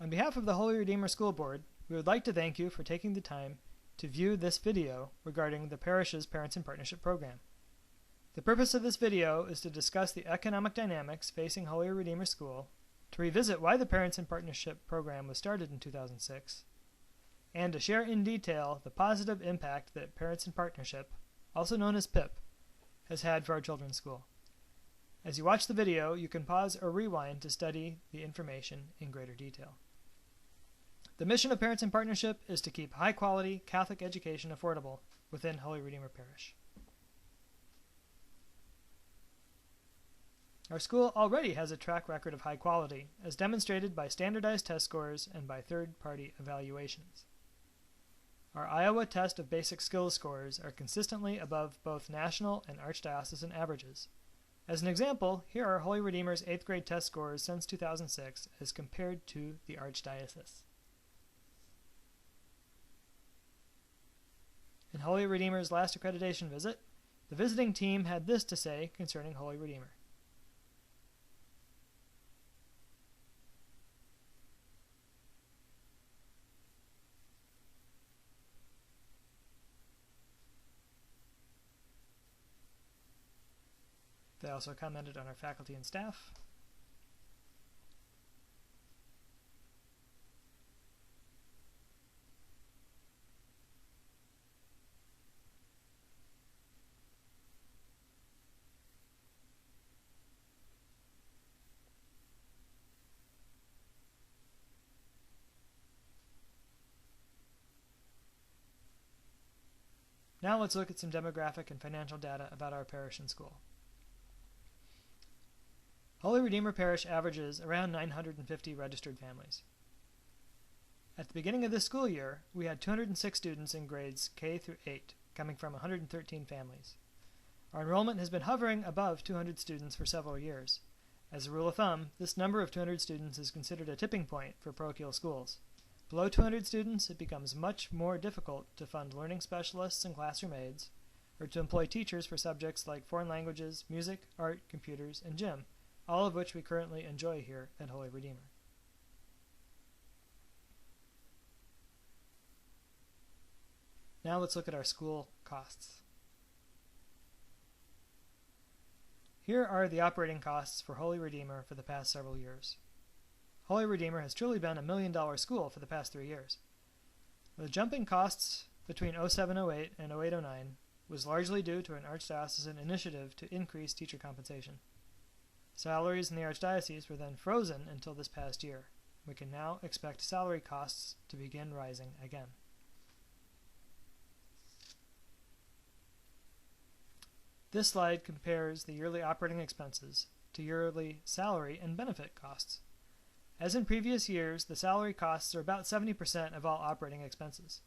On behalf of the Holy Redeemer School Board, we would like to thank you for taking the time to view this video regarding the parish's Parents in Partnership program. The purpose of this video is to discuss the economic dynamics facing Holy Redeemer School, to revisit why the Parents in Partnership program was started in 2006, and to share in detail the positive impact that Parents in Partnership, also known as PIP, has had for our children's school. As you watch the video, you can pause or rewind to study the information in greater detail. The mission of Parents in Partnership is to keep high-quality Catholic education affordable within Holy Redeemer Parish. Our school already has a track record of high quality, as demonstrated by standardized test scores and by third-party evaluations. Our Iowa Test of Basic Skills scores are consistently above both national and archdiocesan averages. As an example, here are Holy Redeemer's 8th grade test scores since 2006 as compared to the Archdiocese. In Holy Redeemer's last accreditation visit, the visiting team had this to say concerning Holy Redeemer. They also commented on our faculty and staff. Now let's look at some demographic and financial data about our parish and school. Holy Redeemer Parish averages around 950 registered families. At the beginning of this school year, we had 206 students in grades K through 8, coming from 113 families. Our enrollment has been hovering above 200 students for several years. As a rule of thumb, this number of 200 students is considered a tipping point for parochial schools. Below 200 students, it becomes much more difficult to fund learning specialists and classroom aides, or to employ teachers for subjects like foreign languages, music, art, computers, and gym, all of which we currently enjoy here at Holy Redeemer. Now let's look at our school costs. Here are the operating costs for Holy Redeemer for the past several years. Holy Redeemer has truly been a $1 million school for the past 3 years. The jump in costs between 07-08 and 08-09 was largely due to an archdiocesan initiative to increase teacher compensation. Salaries in the Archdiocese were then frozen until this past year. We can now expect salary costs to begin rising again. This slide compares the yearly operating expenses to yearly salary and benefit costs. As in previous years, the salary costs are about 70% of all operating expenses.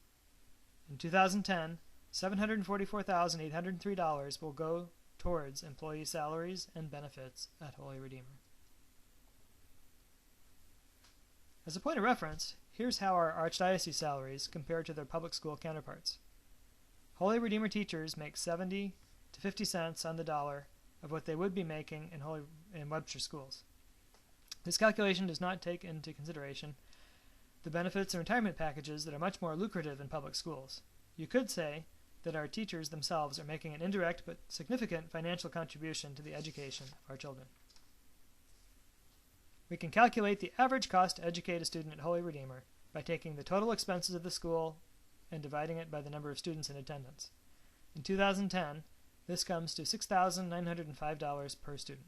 In 2010, $744,803 will go towards employee salaries and benefits at Holy Redeemer. As a point of reference, here's how our Archdiocese salaries compare to their public school counterparts. Holy Redeemer teachers make 70 to 50 cents on the dollar of what they would be making in Webster schools. This calculation does not take into consideration the benefits and retirement packages that are much more lucrative in public schools. You could say that our teachers themselves are making an indirect but significant financial contribution to the education of our children. We can calculate the average cost to educate a student at Holy Redeemer by taking the total expenses of the school and dividing it by the number of students in attendance. In 2010, this comes to $6,905 per student.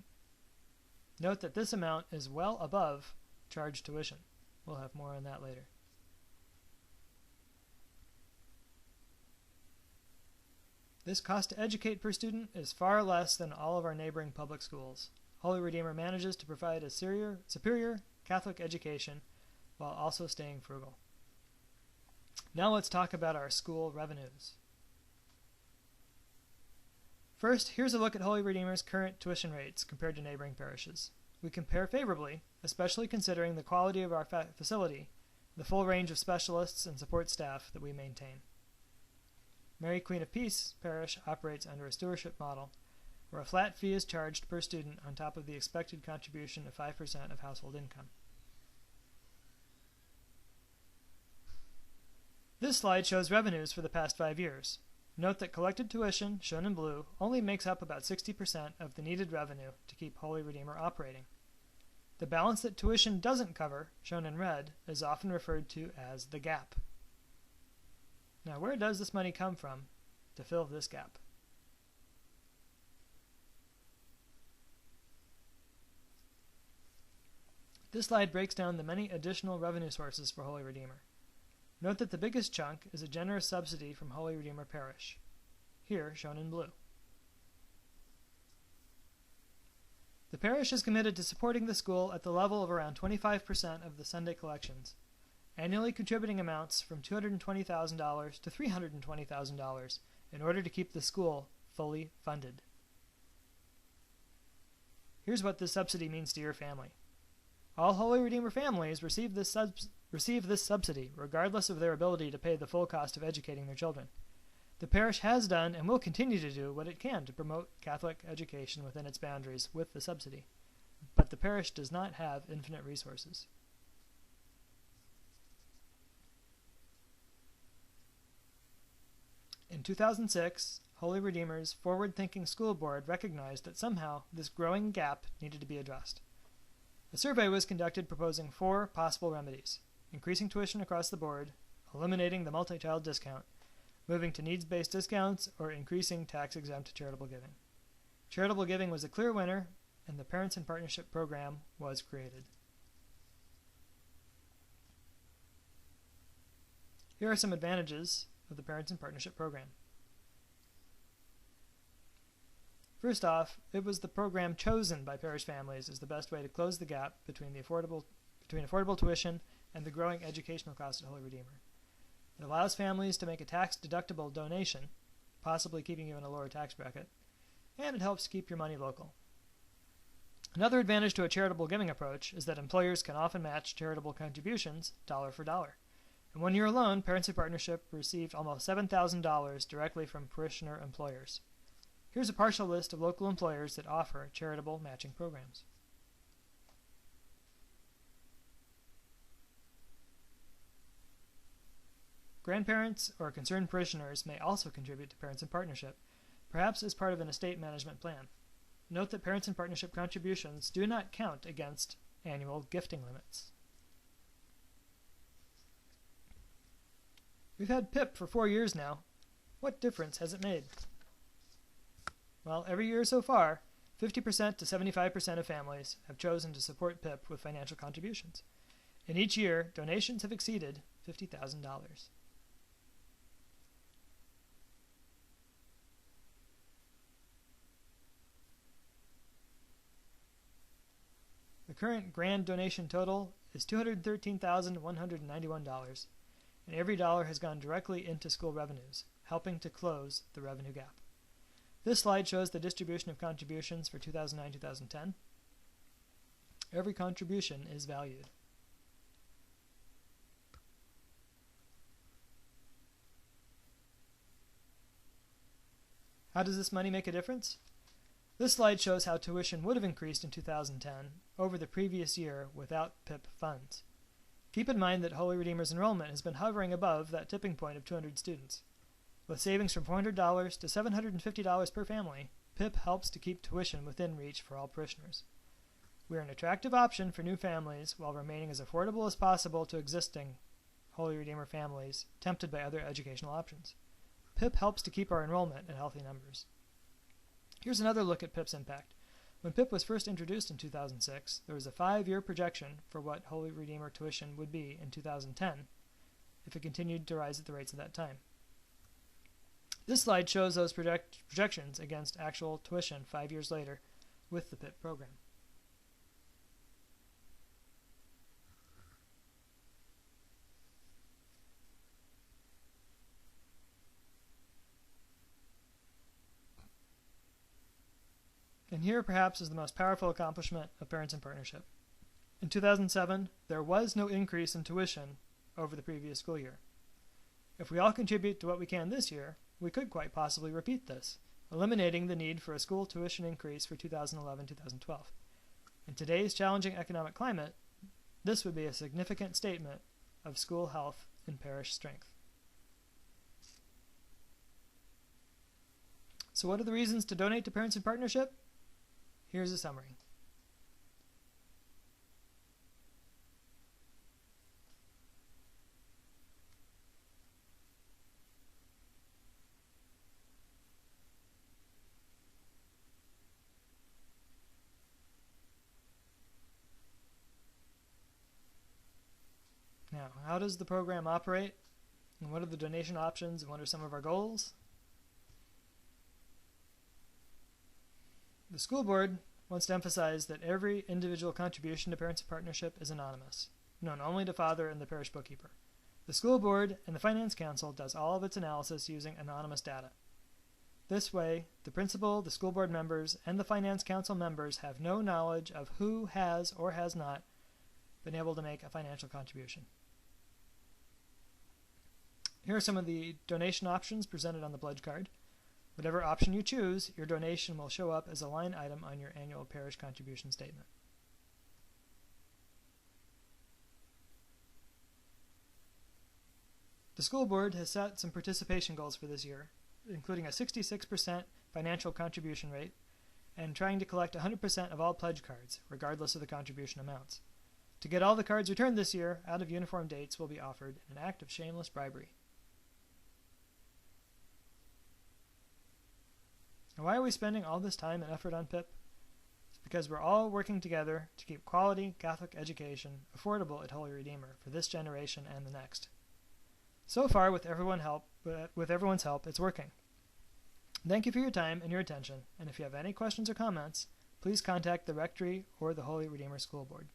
Note that this amount is well above charged tuition. We'll have more on that later. This cost to educate per student is far less than all of our neighboring public schools. Holy Redeemer manages to provide a superior Catholic education while also staying frugal. Now let's talk about our school revenues. First, here's a look at Holy Redeemer's current tuition rates compared to neighboring parishes. We compare favorably, especially considering the quality of our facility, the full range of specialists and support staff that we maintain. Mary Queen of Peace Parish operates under a stewardship model, where a flat fee is charged per student on top of the expected contribution of 5% of household income. This slide shows revenues for the past 5 years. Note that collected tuition, shown in blue, only makes up about 60% of the needed revenue to keep Holy Redeemer operating. The balance that tuition doesn't cover, shown in red, is often referred to as the gap. Now, where does this money come from to fill this gap? This slide breaks down the many additional revenue sources for Holy Redeemer. Note that the biggest chunk is a generous subsidy from Holy Redeemer Parish, here shown in blue. The parish is committed to supporting the school at the level of around 25% of the Sunday collections, annually contributing amounts from $220,000 to $320,000 in order to keep the school fully funded. Here's what this subsidy means to your family. All Holy Redeemer families receive this subsidy, regardless of their ability to pay the full cost of educating their children. The parish has done and will continue to do what it can to promote Catholic education within its boundaries with the subsidy, but the parish does not have infinite resources. In 2006, Holy Redeemer's Forward-Thinking School Board recognized that somehow this growing gap needed to be addressed. A survey was conducted proposing 4 possible remedies: increasing tuition across the board, eliminating the multi-child discount, moving to needs-based discounts, or increasing tax-exempt charitable giving. Charitable giving was a clear winner, and the Parents in Partnership program was created. Here are some advantages of the Parents in Partnership program. First off, it was the program chosen by parish families as the best way to close the gap between affordable tuition and the growing educational cost at Holy Redeemer. It allows families to make a tax-deductible donation, possibly keeping you in a lower tax bracket, and it helps keep your money local. Another advantage to a charitable giving approach is that employers can often match charitable contributions dollar for dollar. In 1 year alone, Parents in Partnership received almost $7,000 directly from parishioner employers. Here's a partial list of local employers that offer charitable matching programs. Grandparents or concerned parishioners may also contribute to Parents in Partnership, perhaps as part of an estate management plan. Note that Parents in Partnership contributions do not count against annual gifting limits. We've had PIP for 4 years now. What difference has it made? Well, every year so far, 50% to 75% of families have chosen to support PIP with financial contributions. In each year, donations have exceeded $50,000. The current grand donation total is $213,191, and every dollar has gone directly into school revenues, helping to close the revenue gap. This slide shows the distribution of contributions for 2009-2010. Every contribution is valued. How does this money make a difference? This slide shows how tuition would have increased in 2010 over the previous year without PIP funds. Keep in mind that Holy Redeemer's enrollment has been hovering above that tipping point of 200 students. With savings from $400 to $750 per family, PIP helps to keep tuition within reach for all parishioners. We are an attractive option for new families while remaining as affordable as possible to existing Holy Redeemer families tempted by other educational options. PIP helps to keep our enrollment at healthy numbers. Here's another look at PIP's impact. When PIP was first introduced in 2006, there was a 5-year projection for what Holy Redeemer tuition would be in 2010 if it continued to rise at the rates of that time. This slide shows those projections against actual tuition 5 years later with the PIP program. And here perhaps is the most powerful accomplishment of Parents in Partnership. In 2007, there was no increase in tuition over the previous school year. If we all contribute to what we can this year, we could quite possibly repeat this, eliminating the need for a school tuition increase for 2011-2012. In today's challenging economic climate, this would be a significant statement of school health and parish strength. So what are the reasons to donate to Parents in Partnership? Here's a summary. Now, how does the program operate? And what are the donation options, and what are some of our goals? The school board wants to emphasize that every individual contribution to Parents in Partnership is anonymous, known only to Father and the parish bookkeeper. The school board and the Finance Council does all of its analysis using anonymous data. This way, the principal, the school board members, and the Finance Council members have no knowledge of who has or has not been able to make a financial contribution. Here are some of the donation options presented on the pledge card. Whatever option you choose, your donation will show up as a line item on your annual parish contribution statement. The school board has set some participation goals for this year, including a 66% financial contribution rate and trying to collect 100% of all pledge cards, regardless of the contribution amounts. To get all the cards returned this year, out-of-uniform dates will be offered in an act of shameless bribery. Now, why are we spending all this time and effort on PIP? It's because we're all working together to keep quality Catholic education affordable at Holy Redeemer for this generation and the next. So far, with everyone's help, it's working. Thank you for your time and your attention, and if you have any questions or comments, please contact the Rectory or the Holy Redeemer School Board.